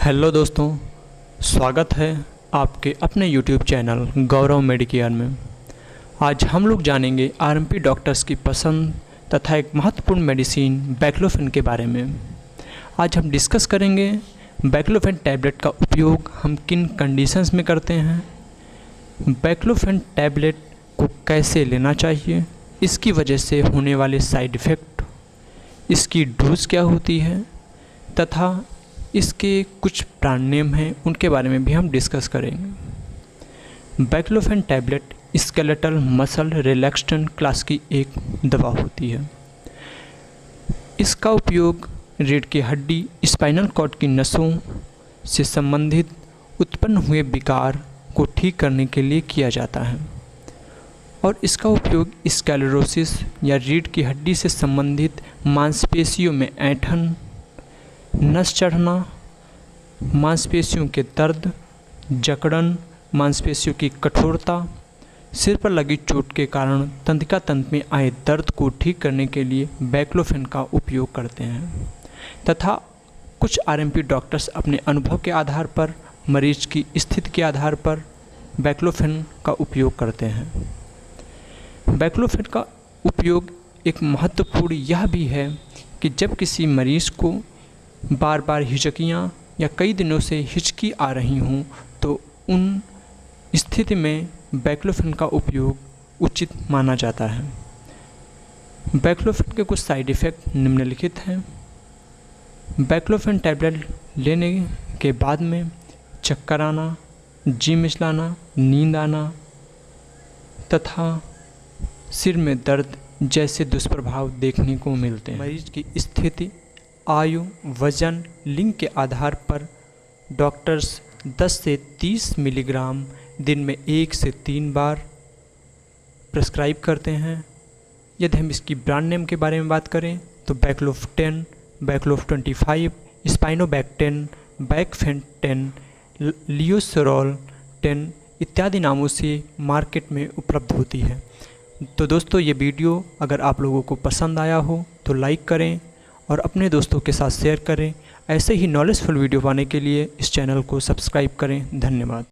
Hello दोस्तों, स्वागत है आपके अपने YouTube चैनल गौरव मेडिकेयर में। आज हम लोग जानेंगे आरएमपी डॉक्टर्स की पसंद तथा एक महत्वपूर्ण मेडिसिन बैक्लोफेन के बारे में। आज हम डिस्कस करेंगे बैक्लोफेन टैबलेट का उपयोग हम किन कंडीशंस में करते हैं, बैक्लोफेन टैबलेट को कैसे लेना चाहिए, इसकी वजह से होने वाले साइड इफ़ेक्ट, इसकी डोज क्या होती है तथा इसके कुछ ब्रांड नेम हैं, उनके बारे में भी हम डिस्कस करेंगे। Baclofen tablet skeletal muscle relaxation class की एक दवा होती है। इसका उपयोग रीढ़ की हड्डी, स्पाइनल कॉर्ड की नसों से संबंधित उत्पन्न हुए विकार को ठीक करने के लिए किया जाता है और इसका उपयोग स्क्लेरोसिस या रीढ़ की हड्डी से संबंधित मांसपेशियों में ऐंठन, नस चढ़ना, मांसपेशियों के दर्द, जकड़न, मांसपेशियों की कठोरता, सिर पर लगी चोट के कारण तंत्रिका तंत्र में आए दर्द को ठीक करने के लिए बैक्लोफेन का उपयोग करते हैं तथा कुछ आरएमपी डॉक्टर्स अपने अनुभव के आधार पर, मरीज की स्थिति के आधार पर बैक्लोफेन का उपयोग करते हैं। बैक्लोफेन का उपयोग एक महत्वपूर्ण यह भी है कि जब किसी मरीज़ को बार बार हिचकियाँ या कई दिनों से हिचकी आ रही हों तो उन स्थिति में बैक्लोफेन का उपयोग उचित माना जाता है। बैक्लोफेन के कुछ साइड इफ़ेक्ट निम्नलिखित हैं। बैक्लोफेन टैबलेट लेने के बाद में चक्कर आना, जी मिचलाना, नींद आना तथा सिर में दर्द जैसे दुष्प्रभाव देखने को मिलते हैं। मरीज की स्थिति, आयु, वजन, लिंग के आधार पर डॉक्टर्स 10 से 30 मिलीग्राम दिन में 1 से 3 बार प्रेस्क्राइब करते हैं। यदि हम इसकी ब्रांड नेम के बारे में बात करें तो बैक्लोफ 10, बैक्लोफ 25, स्पाइनोबैक 10, बैकफेन 10, लियोसोरॉल 10 इत्यादि नामों से मार्केट में उपलब्ध होती है। तो दोस्तों, ये वीडियो अगर आप लोगों को पसंद आया हो तो लाइक करें और अपने दोस्तों के साथ शेयर करें। ऐसे ही नॉलेजफुल वीडियो पाने के लिए इस चैनल को सब्सक्राइब करें। धन्यवाद।